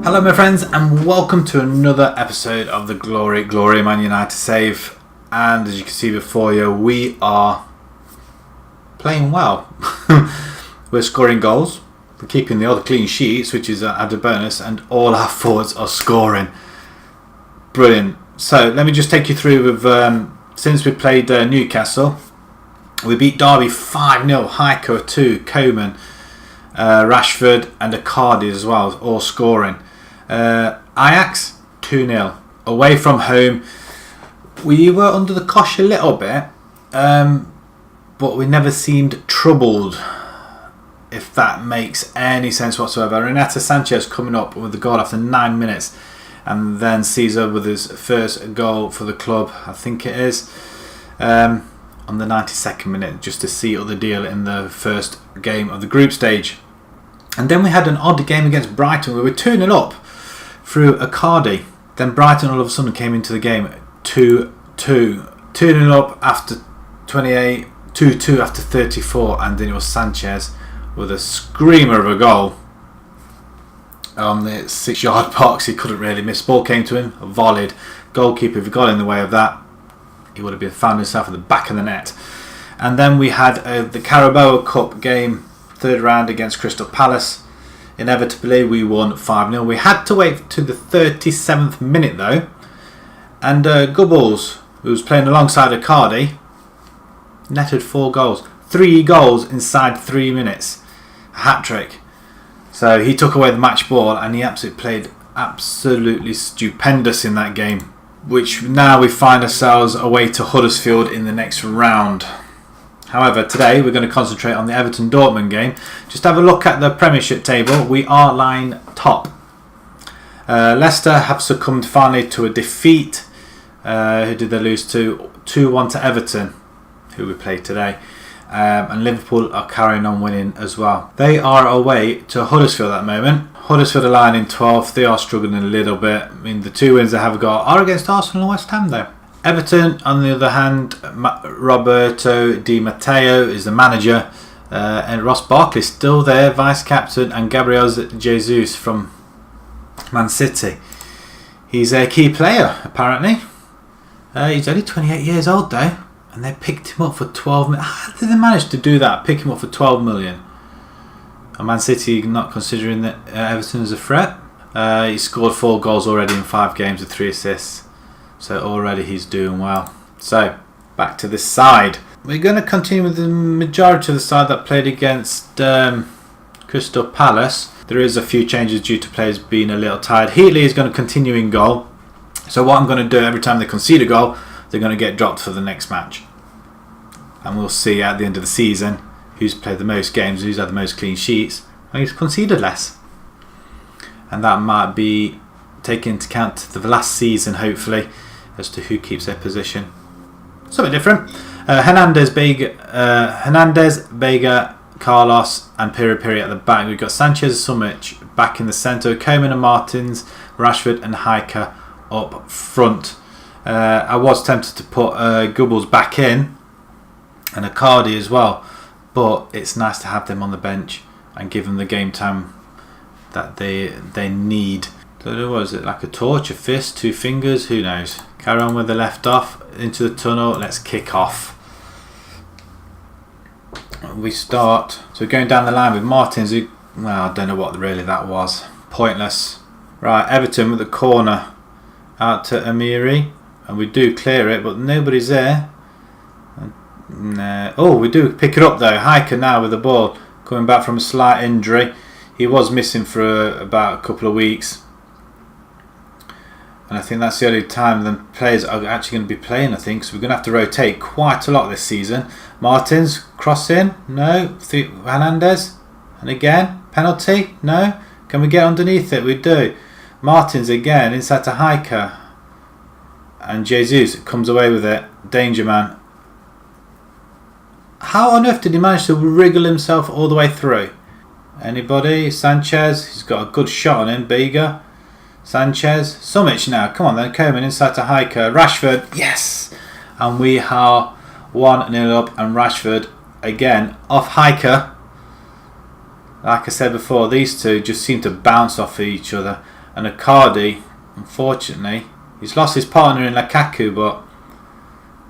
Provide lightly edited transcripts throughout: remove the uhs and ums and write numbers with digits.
Hello my friends and welcome to another episode of the Glory Man United Save. And as you can see before you, we are playing well. We're scoring goals, we're keeping the other clean sheets, which is an added bonus, and all our forwards are scoring. Brilliant. So let me just take you through with since we played Newcastle. We beat Derby 5-0, Heiko 2, Coman, Rashford and Icardi as well, all scoring. Ajax 2-0 away from home. We were under the cosh a little bit, but we never seemed troubled, if that makes any sense whatsoever. Renato Sanchez coming up with the goal after 9 minutes, and then Caesar with his first goal for the club, I think it is, on the 92nd minute, just to seal the deal in the first game of the group stage. And then we had an odd game against Brighton. We were 2-0 up through Icardi. Then Brighton all of a sudden came into the game 2-2. 2-0 up after 28, 2-2 after 34, and then it was Sanchez with a screamer of a goal on the 6-yard box. He couldn't really miss. Ball came to him, volleyed. Goalkeeper, if he got in the way of that, he would have found himself at the back of the net. And then we had the Carabao Cup game, third round against Crystal Palace. Inevitably we won 5-0. We had to wait to the 37th minute though, and Gubbles, who was playing alongside Icardi, netted 4 goals. 3 goals inside 3 minutes. A hat-trick. So he took away the match ball and he played absolutely stupendous in that game, which now we find ourselves away to Huddersfield in the next round. However, today we're going to concentrate on the Everton-Dortmund game. Just have a look at the Premiership table. We are lying top. Leicester have succumbed finally to a defeat. Who did they lose to? 2-1 to Everton, who we played today. And Liverpool are carrying on winning as well. They are away to Huddersfield at the moment. Huddersfield are lying in 12th. They are struggling a little bit. I mean, the 2 wins they have got are against Arsenal and West Ham though. Everton, on the other hand, Roberto Di Matteo is the manager, and Ross Barkley still there, vice captain, and Gabriel Jesus from Man City. He's a key player apparently. He's only 28 years old though, and they picked him up for 12 million. How did they manage to do that? Pick him up for 12 million. And Man City not considering that Everton as a threat. He scored 4 goals already in 5 games with 3 assists. So already he's doing well. So back to this side. We're going to continue with the majority of the side that played against Crystal Palace. There is a few changes due to players being a little tired. Heatley is going to continue in goal. So what I'm going to do, every time they concede a goal, they're going to get dropped for the next match. And we'll see at the end of the season who's played the most games, who's had the most clean sheets, and who's conceded less. And that might be taken into account the last season, hopefully, as to who keeps their position. Something different. Hernandez, Vega, Carlos and Piri at the back. We've got Sanchez, Sumic back in the centre, Coman and Martins, Rashford and Heiko up front. I was tempted to put Gubbles back in and Icardi as well, but it's nice to have them on the bench and give them the game time that they need. So what is it, like a torch, a fist, 2 fingers, who knows? Carry on with the left off, into the tunnel, let's kick off. We start, so going down the line with Martins, who, well, I don't know what really that was. Pointless. Right, Everton with the corner, out to Amiri, and we do clear it, but nobody's there. Oh, we do pick it up though. Heiko now with the ball, coming back from a slight injury. He was missing for about a couple of weeks. And I think that's the only time the players are actually going to be playing, I think. So we're going to have to rotate quite a lot this season. Martins, cross in. No. Hernandez. And again. Penalty. No. Can we get underneath it? We do. Martins again. Inside to Heiko. And Jesus comes away with it. Danger man. How on earth did he manage to wriggle himself all the way through? Anybody? Sanchez. He's got a good shot on him. Vega. Sanchez, Sumic now, come on then, Coman inside to Heiko, Rashford, yes! And we are 1-0 up, and Rashford again off Heiko. Like I said before, these two just seem to bounce off each other. And Icardi, unfortunately, he's lost his partner in Lukaku, but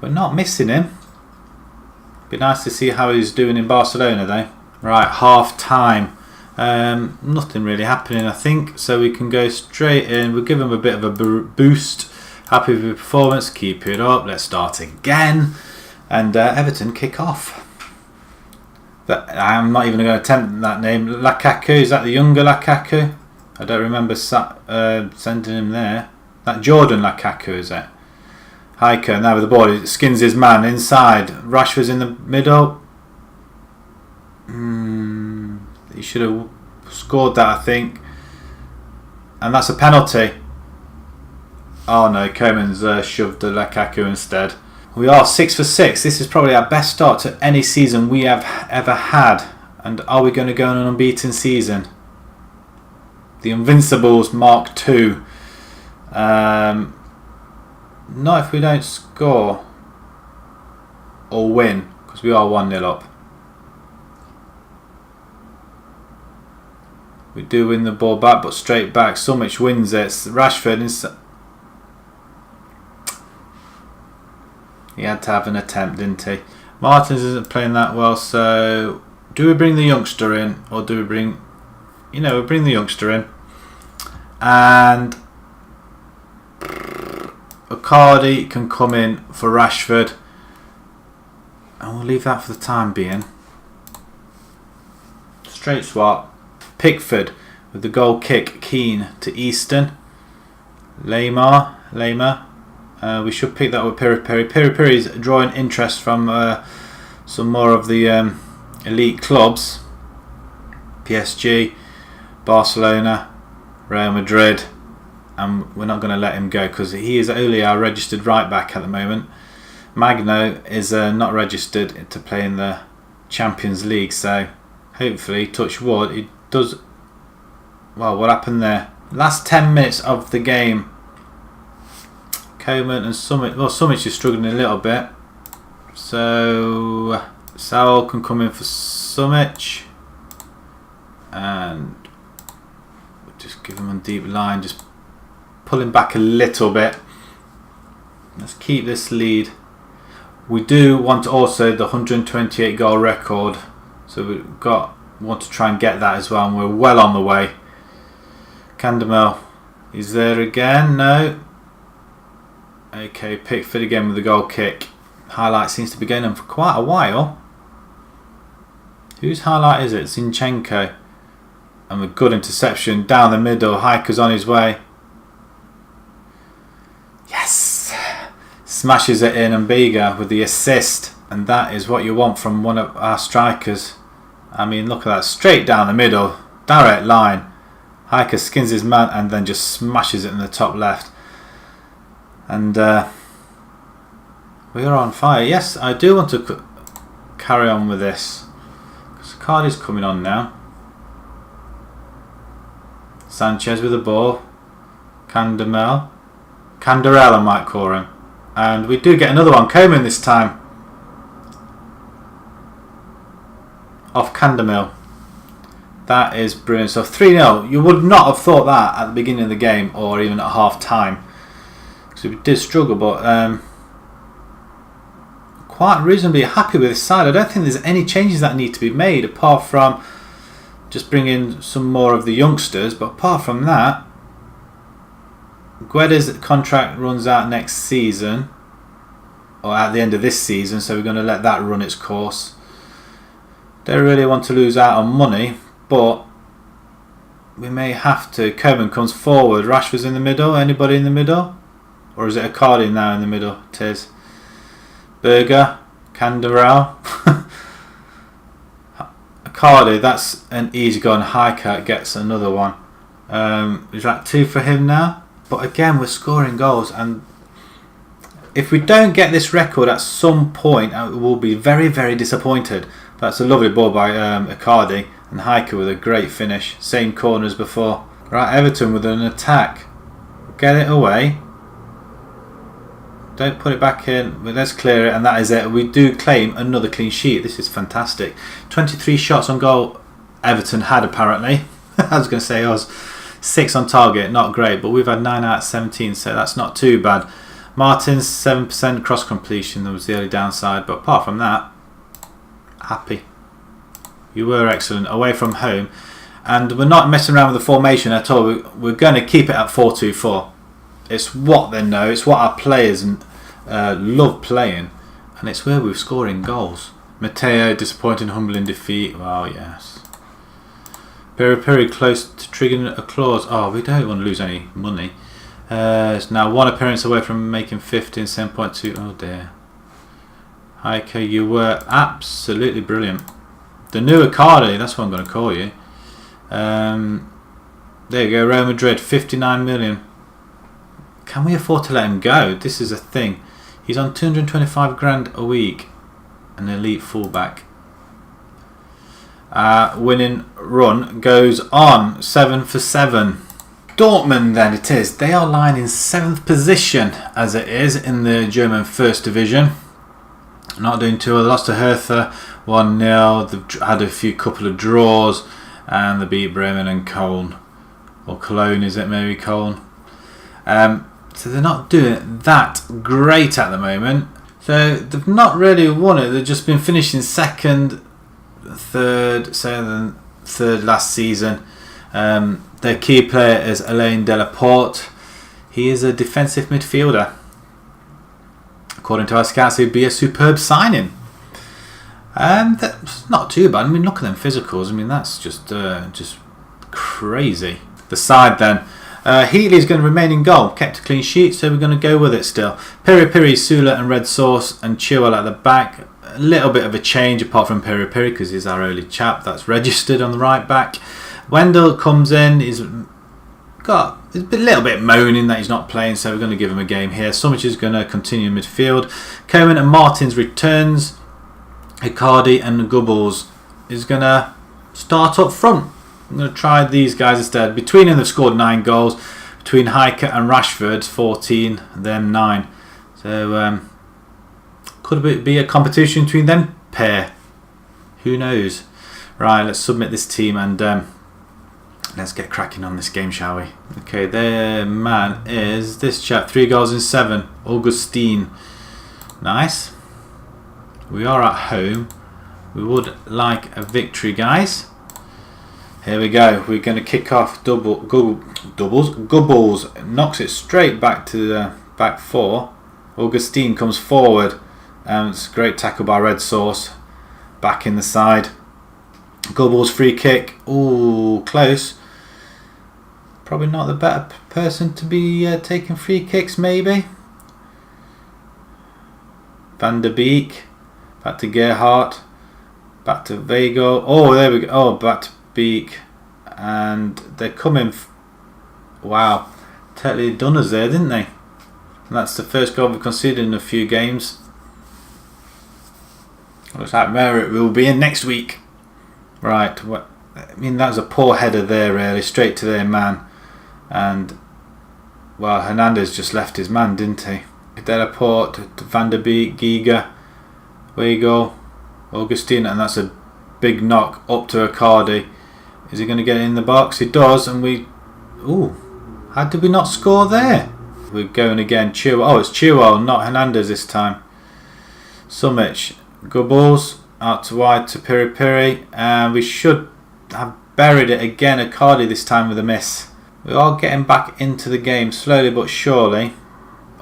we're not missing him. Be nice to see how he's doing in Barcelona though. Right, half time. Nothing really happening, I think, so we can go straight in. We'll give him a bit of a boost. Happy with your performance, keep it up, let's start again. And Everton kick off. I'm not even going to attempt that name. Lukaku, is that the younger Lukaku? I don't remember sending him there. That Jordan Lukaku, is it? Hiker now with the ball, he skins his man inside. Rashford's in the middle. He should have scored that, I think. And that's a penalty. Oh no, Coman's shoved the Lukaku instead. We are 6 for 6. This is probably our best start to any season we have ever had. And are we going to go on an unbeaten season? The Invincibles Mark II. Not if we don't score or win, because we are 1-0 up. We do win the ball back, but straight back. Summich wins it. Rashford, he had to have an attempt, didn't he? Martins isn't playing that well, so do we bring the youngster in, or do we bring, we bring the youngster in, and Icardi can come in for Rashford, and we'll leave that for the time being. Straight swap. Pickford with the goal kick. Keane to Easton. Lamar. We should pick that with Piri. Piri is drawing interest from some more of the elite clubs. PSG, Barcelona, Real Madrid. And we're not going to let him go because he is only our registered right back at the moment. Magno is not registered to play in the Champions League, so hopefully, touch wood, he does. Well, what happened there? Last 10 minutes of the game, Coman and Summit. Well, Summit is struggling a little bit, so Saul can come in for Summit, and we'll just give him a deep line, just pull him back a little bit. Let's keep this lead. We do want also the 128 goal record, so want to try and get that as well, and we're well on the way. Candamel, is there again? No. Okay, Pickford again with the goal kick. Highlight seems to be going on for quite a while. Whose highlight is it? Zinchenko. And a good interception down the middle. Hiker's on his way. Yes! Smashes it in, and Bega with the assist. And that is what you want from one of our strikers. I mean, look at that. Straight down the middle. Direct line. Hiker skins his man and then just smashes it in the top left. And we are on fire. Yes, I do want to carry on with this. Because Cardi's coming on now. Sanchez with the ball. Canderel, I might call him. And we do get another one. Coman this time. Off Candamel. That is brilliant. So 3-0. You would not have thought that at the beginning of the game or even at half time. So we did struggle, but quite reasonably happy with this side. I don't think there's any changes that need to be made apart from just bringing some more of the youngsters. But apart from that, Gueda's contract runs out next season, or at the end of this season, so we're going to let that run its course. Don't really want to lose out on money, but we may have to. Coman comes forward. Rashford's in the middle. Anybody in the middle? Or is it Icardi now in the middle? It is. Berger. Canderel. Icardi, that's an easy gun. Hiker gets another one. Is that 2 for him now? But again, we're scoring goals, and if we don't get this record at some point, we'll be very, very disappointed. That's a lovely ball by Icardi, and Hiker with a great finish. Same corner as before. Right, Everton with an attack. Get it away. Don't put it back in. But let's clear it, and that is it. We do claim another clean sheet. This is fantastic. 23 shots on goal Everton had, apparently. I was going to say us. 6 on target, not great, but we've had 9 out of 17, so that's not too bad. Martin's 7% cross completion, that was the only downside, but apart from that, happy. You were excellent away from home, and we're not messing around with the formation at all. We're going to keep it at 4-2-4. It's what they know, it's what our players love playing, and it's where we're scoring goals. Matteo, disappointing, humbling defeat. Well, yes. Piri close to triggering a clause. Oh, we don't want to lose any money. It's now 1 appearance away from making 50 and 7.2. Oh dear. Heiko, you were absolutely brilliant. The new Icardi, that's what I'm going to call you. There you go, Real Madrid, 59 million. Can we afford to let him go? This is a thing. He's on 225 grand a week. An elite fullback. Winning run goes on, 7 for 7. Dortmund then it is. They are lying in 7th position as it is in the German First Division. Not doing too well. They lost to Hertha 1-0. They've had a couple of draws, and they beat Bremen and Cologne. Or Cologne, is it? Maybe Cologne. So they're not doing that great at the moment. So they've not really won it. They've just been finishing 2nd, 3rd, 7th, 3rd last season. Their key player is Alain Delaporte. He is a defensive midfielder. According to our scouts, he'd be a superb signing. That's not too bad. I mean, look at them physicals. I mean, that's just crazy. The side then. Heatley's going to remain in goal. Kept a clean sheet, so we're going to go with it still. Piri, Sula and Red Sauce and Chilwell at the back. A little bit of a change apart from Piri because he's our only chap that's registered on the right back. Wendell comes in. He's got a little bit moaning that he's not playing, so we're going to give him a game here. Sumich is going to continue in midfield. Coman and Martins returns. Icardi and Gubbles is going to start up front. I'm going to try these guys instead. Between them, they've scored 9 goals. Between Heike and Rashford, 14, them 9. So, could it be a competition between them pair? Who knows? Right, let's submit this team and let's get cracking on this game, shall we? Okay, their man is this chap. 3 goals in 7. Augustine. Nice. We are at home. We would like a victory, guys. Here we go. We're going to kick off Gubbles knocks it straight back to the back 4. Augustine comes forward. It's a great tackle by Red Sauce. Back in the side. Gubbles free kick. Ooh, close. Probably not the better person to be taking free kicks, maybe. Van der Beek. Back to Gerhardt. Back to Vego. Oh, there we go. Oh, back to Beek. And they're coming. Wow. Totally done us there, didn't they? And that's the first goal we've conceded in a few games. Looks like Merritt will be in next week. Right. I mean, that was a poor header there, really. Straight to their man. And, well, Hernandez just left his man, didn't he? Delaporte to Van der Beek, Giga. Wego, Augustine, and that's a big knock up to Icardi. Is he going to get it in the box? He does, and we... Ooh, how did we not score there? We're going again. Chilwell. Oh, it's Chilwell, not Hernandez this time. Sumich. Gubbles out to wide to Piri, and we should have buried it again. Icardi this time with a miss. We are getting back into the game slowly but surely.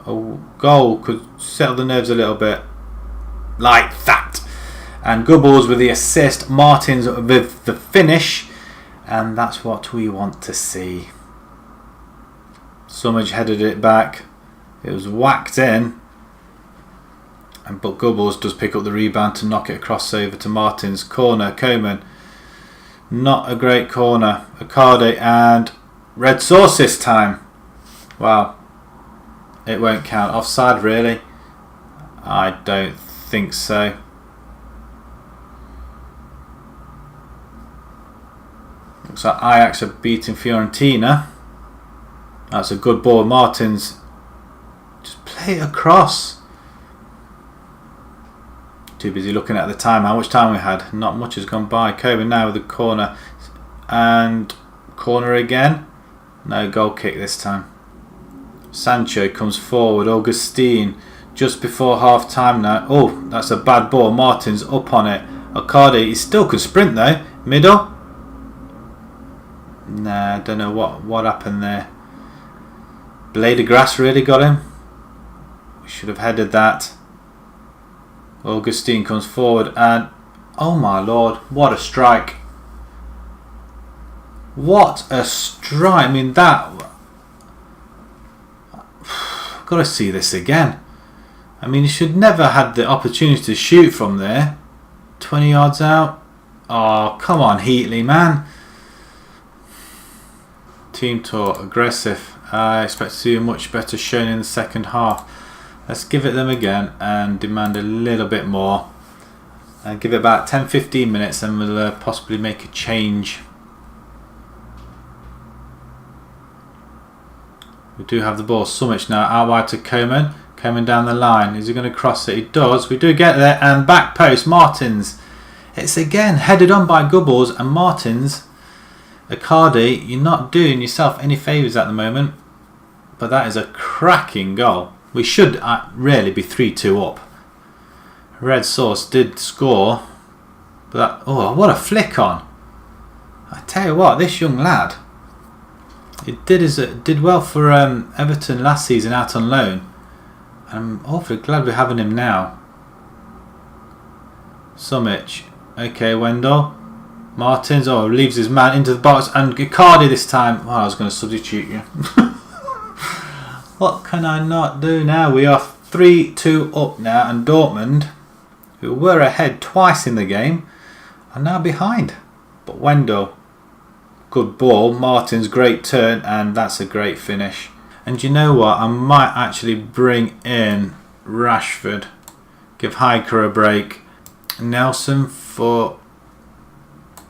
A goal could settle the nerves a little bit. Like that. And Gubbles with the assist. Martins with the finish. And that's what we want to see. Sumich headed it back. It was whacked in. But Gubbles does pick up the rebound to knock it across over to Martins. Corner, Coman. Not a great corner. Icardi and Red Sauce this time. Wow. It won't count. Offside, really? I don't think so. Looks like Ajax are beating Fiorentina. That's a good ball. Martins. Just play it across. Too busy looking at the time. How much time we had? Not much has gone by. Coman now with the corner. And corner again. No goal kick this time. Sancho comes forward. Augustine just before half time now. Oh, that's a bad ball. Martin's up on it. Icardi, he still can sprint though. Middle. Nah, I don't know what happened there. Blade of grass really got him. We should have headed that. Augustine comes forward and oh my lord, what a strike. What a strike. I mean that, I've got to see this again. I mean, he should never had the opportunity to shoot from there. 20 yards out. Oh, come on, Heatley, man. Team talk, aggressive. I expect to see a much better showing in the second half. Let's give it them again and demand a little bit more. And give it about 10-15 minutes and we'll possibly make a change. We do have the ball. Summich now out wide to Coman. Coman down the line. Is he going to cross it? He does. We do get there. And back post. Martins. It's again headed on by Gubbles and Martins. Icardi, you're not doing yourself any favours at the moment. But that is a cracking goal. We should really be 3-2 up. Red Sauce did score. But that, oh, what a flick on. I tell you what, this young lad. It did well for Everton last season out on loan. I'm awfully glad we're having him now. Summich. Okay, Wendell. Martins. Oh, leaves his man into the box. And Icardi this time. Oh, I was going to substitute you. What can I not do now? We are 3-2 up now. And Dortmund, who were ahead twice in the game, are now behind. But Wendell. Good ball. Martin's great turn. And that's a great finish. And you know what? I might actually bring in Rashford. Give Hiker a break. Nelson for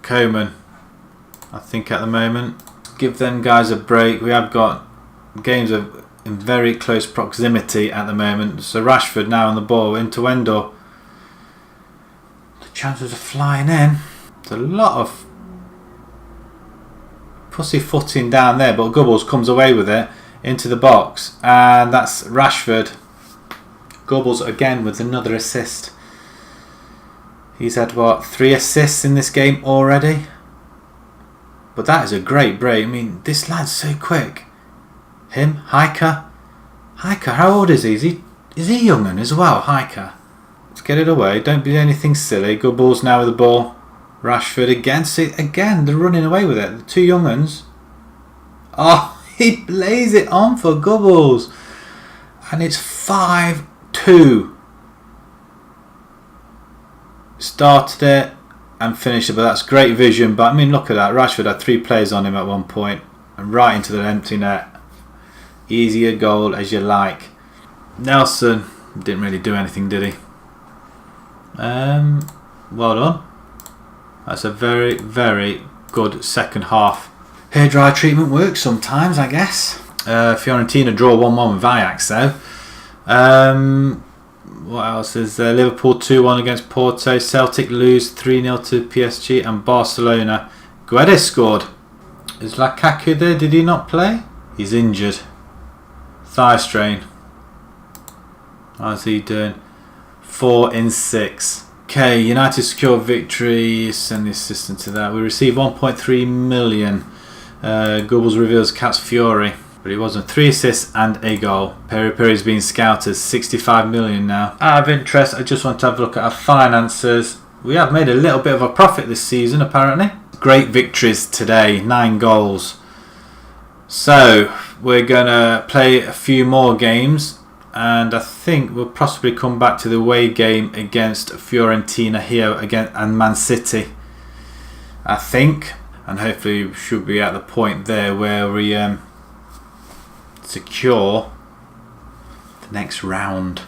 Coman. I think at the moment. Give them guys a break. We have got games in very close proximity at the moment. So Rashford now on the ball into Wendell. The chances of flying in. It's a lot of pussyfooting down there, but Gubbles comes away with it into the box, and that's Rashford. Gubbles again with another assist. He's had what, 3 assists in this game already? But that is a great break. I mean, this lad's so quick. Him, Hiker. Hiker, how old is he? Is he young'un as well, Hiker? Let's get it away. Don't be anything silly. Good balls now with the ball. Rashford again. See, again, they're running away with it. The two young'uns. Oh, he lays it on for Gubbles. And it's 5-2. Started it and finished it, but that's great vision. But I mean, look at that. Rashford had 3 players on him at one point and right into the empty net. Easy a goal as you like. Nelson didn't really do anything, did he? Well done. That's a very, very good second half. Hairdryer treatment works sometimes, I guess. Fiorentina draw 1-1 with Ajax though. What else is there? Liverpool 2-1 against Porto. Celtic lose 3-0 to PSG. And Barcelona. Guedes scored. Is Lukaku there? Did he not play? He's injured. Thigh strain. How's he doing? 4 in 6. Okay, United secure victory. Send the assistant to that. We received 1.3 million. Gubbles reveals Cat's Fury. But it wasn't. 3 assists and a goal. Peri Peri's being scouted. 65 million now. Out of interest, I just want to have a look at our finances. We have made a little bit of a profit this season, apparently. Great victories today. 9 goals. So, we're going to play a few more games. And I think we'll possibly come back to the away game against Fiorentina here again and Man City. I think. And hopefully we should be at the point there where we secure the next round.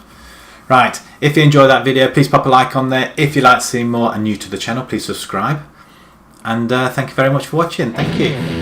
Right, if you enjoyed that video, please pop a like on there. If you'd like to see more and new to the channel, please subscribe. And thank you very much for watching. Thank you.